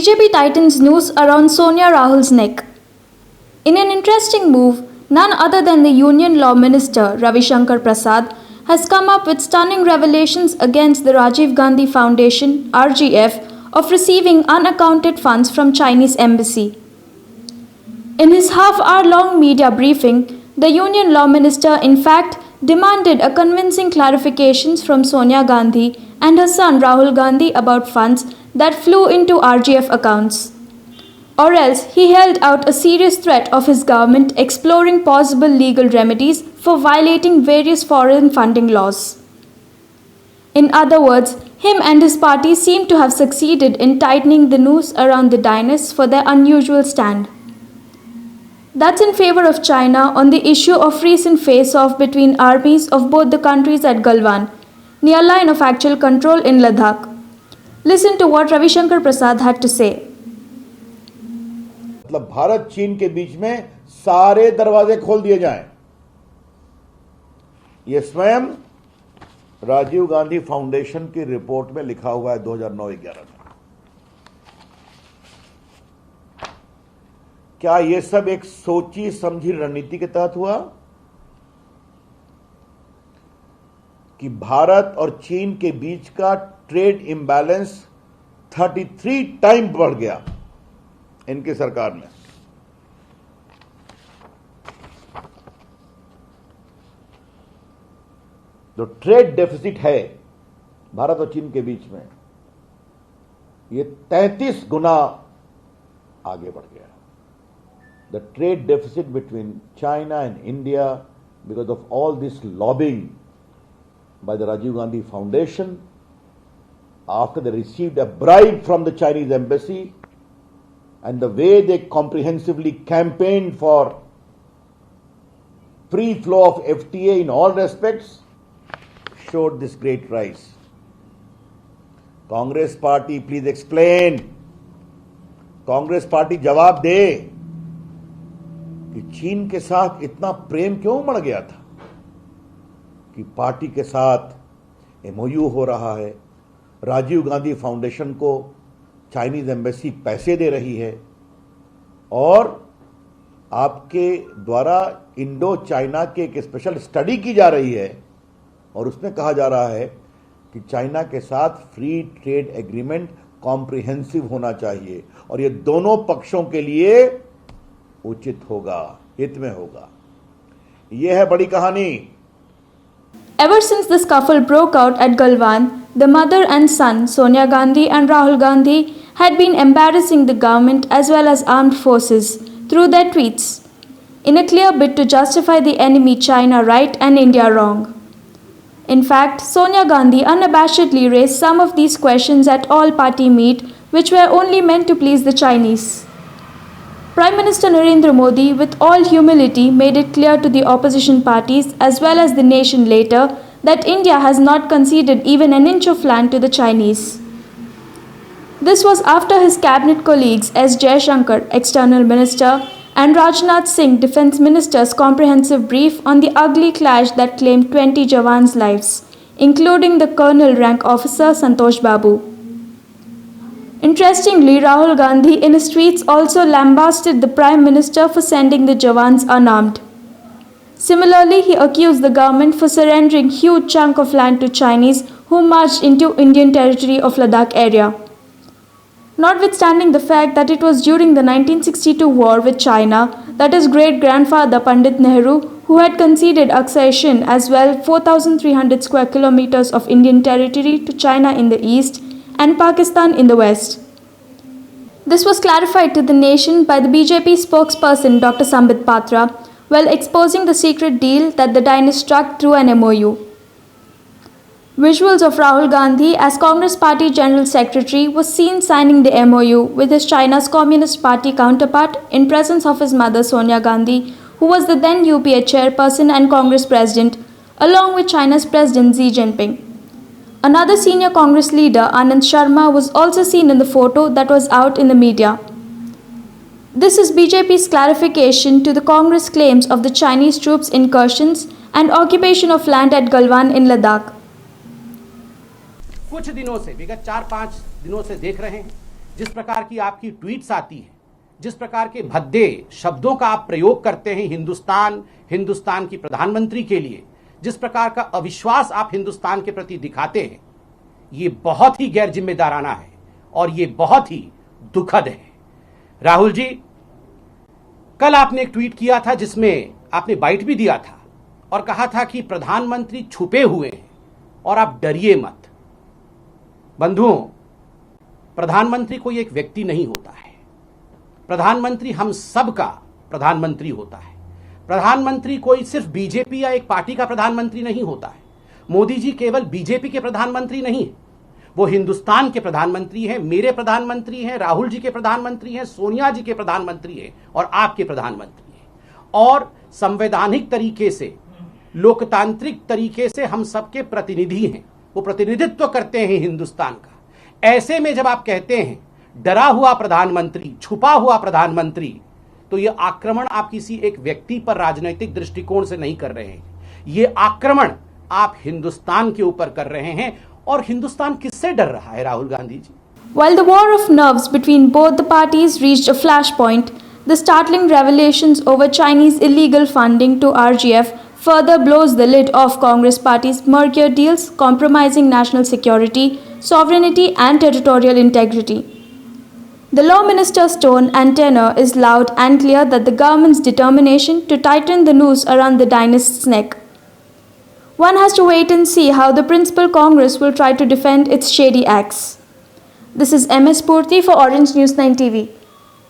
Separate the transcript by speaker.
Speaker 1: BJP tightens noose around Sonia Rahul's neck. In an interesting move, none other than the Union Law Minister Ravi Shankar Prasad has come up with stunning revelations against the Rajiv Gandhi Foundation (RGF) of receiving unaccounted funds from Chinese embassy. In his half-hour-long media briefing, the Union Law Minister in fact demanded a convincing clarifications from Sonia Gandhi and her son Rahul Gandhi about funds that flew into RGF accounts. Or else he held out a serious threat of his government exploring possible legal remedies for violating various foreign funding laws. In other words, him and his party seem to have succeeded in tightening the noose around the Dinas for their unusual stand. That's in favor of China on the issue of recent face-off between armies of both the countries at Galwan, near line of actual control in Ladakh. Listen to what Ravi Shankar Prasad had to say.
Speaker 2: मतलब भारत चीन के बीच में सारे दरवाजे खोल दिए जाएं। यह स्वयं राजीव गांधी फाउंडेशन की रिपोर्ट में लिखा हुआ है 2009-11 में। क्या यह सब एक सोची समझी रणनीति के तहत हुआ कि भारत और चीन के बीच का ट्रेड इंबैलेंस 33 टाइम बढ़ गया इनकी सरकार में? जो ट्रेड डेफिसिट है भारत और चीन के बीच में, ये 33 गुना आगे बढ़ गया। The trade deficit between China and India, because of all this lobbying by the Rajiv Gandhi Foundation, after they received a bribe from the Chinese embassy, and the way they comprehensively campaigned for free flow of FTA in all respects, showed this great rise. Congress party, please explain. Congress party जवाब दे कि चीन के साथ इतना प्रेम क्यों बढ़ गया था कि पार्टी के साथ एमओयू हो रहा है, राजीव गांधी फाउंडेशन को चाइनीज एम्बेसी पैसे दे रही है और आपके द्वारा इंडो चाइना की एक स्पेशल स्टडी की जा रही है और उसमें कहा जा रहा है कि चाइना के साथ फ्री ट्रेड एग्रीमेंट कॉम्प्रिहेंसिव होना चाहिए और ये दोनों पक्षों के लिए उचित होगा, हित में होगा। यह है बड़ी कहानी।
Speaker 1: Ever since the scuffle broke out at Galwan, the mother and son, Sonia Gandhi and Rahul Gandhi, had been embarrassing the government as well as armed forces through their tweets, in a clear bid to justify the enemy China right and India wrong. In fact, Sonia Gandhi unabashedly raised some of these questions at all party meet, which were only meant to please the Chinese. Prime Minister Narendra Modi, with all humility, made it clear to the opposition parties as well as the nation later that India has not conceded even an inch of land to the Chinese. This was after his cabinet colleagues S. Jaishankar, External Minister, and Rajnath Singh, Defence Minister's comprehensive brief on the ugly clash that claimed 20 Jawans' lives, including the colonel rank officer Santosh Babu. Interestingly, Rahul Gandhi in his tweets also lambasted the Prime Minister for sending the Jawans unarmed. Similarly, he accused the government for surrendering huge chunk of land to Chinese who marched into Indian territory of Ladakh area. Notwithstanding the fact that it was during the 1962 war with China that his great-grandfather Pandit Nehru, who had conceded accession as well 4,300 square kilometers of Indian territory to China in the east and Pakistan in the west. This was clarified to the nation by the BJP spokesperson Dr. Sambit Patra while exposing the secret deal that the Dinas struck through an MOU. Visuals of Rahul Gandhi as Congress Party General Secretary was seen signing the MOU with his China's Communist Party counterpart in presence of his mother Sonia Gandhi, who was the then UPA chairperson and Congress president, along with China's President Xi Jinping. Another senior Congress leader, Anand Sharma, was also seen in the photo that was out in the media. This is BJP's clarification to the Congress claims of the Chinese troops' incursions and occupation of land at Galwan in Ladakh.
Speaker 3: कुछ दिनों से विगत 4-5 दिनों से देख रहे हैं जिस प्रकार की आपकी ट्वीट्स आती हैं, जिस प्रकार के भद्दे शब्दों का आप प्रयोग करते हैं हिंदुस्तान की प्रधानमंत्री के लिए, जिस प्रकार का अविश्वास आप हिंदुस्तान के प्रति दिखाते हैं, ये बहुत ही गैर जिम्मेदाराना है और ये बहुत ही दुखद है। राहुल जी, कल आपने एक ट्वीट किया था जिसमें आपने बाइट भी दिया था और कहा था कि प्रधानमंत्री छुपे हुए हैं और आप डरिए मत। बंधुओं, प्रधानमंत्री कोई एक व्यक्ति नहीं होता है। प्रधानमंत्री हम सब का प्रधानमंत्री होता है। प्रधानमंत्री कोई सिर्फ बीजेपी या एक पार्टी का प्रधानमंत्री नहीं होता है। मोदी जी केवल बीजेपी के प्रधानमंत्री नहीं है, वो हिंदुस्तान के प्रधानमंत्री हैं, मेरे प्रधानमंत्री हैं, राहुल जी के प्रधानमंत्री हैं, सोनिया जी के प्रधानमंत्री हैं और आपके प्रधानमंत्री हैं। और संवैधानिक तरीके से, लोकतांत्रिक तरीके से हम सबके प्रतिनिधि हैं, वो प्रतिनिधित्व करते हैं हिंदुस्तान का। ऐसे में जब आप कहते हैं डरा हुआ प्रधानमंत्री, छुपा हुआ प्रधानमंत्री, तो यह आक्रमण आप किसी एक व्यक्ति पर राजनीतिक दृष्टिकोण से नहीं कर रहे हैं, ये आक्रमण आप हिंदुस्तान के ऊपर कर रहे हैं। और हिंदुस्तान किससे डर रहा है Rahul Gandhi ji?
Speaker 1: While the war of nerves between both the parties reached a flashpoint, the startling revelations over Chinese illegal funding to RGF further blows the lid off Congress Party's murkier deals compromising national security, sovereignty and territorial integrity. The Law Minister's tone and tenor is loud and clear that the government's determination to tighten the noose around the dynast's neck. One has to wait and see how the principal Congress will try to defend its shady acts. This is MS Purthy for Orange News 9 TV.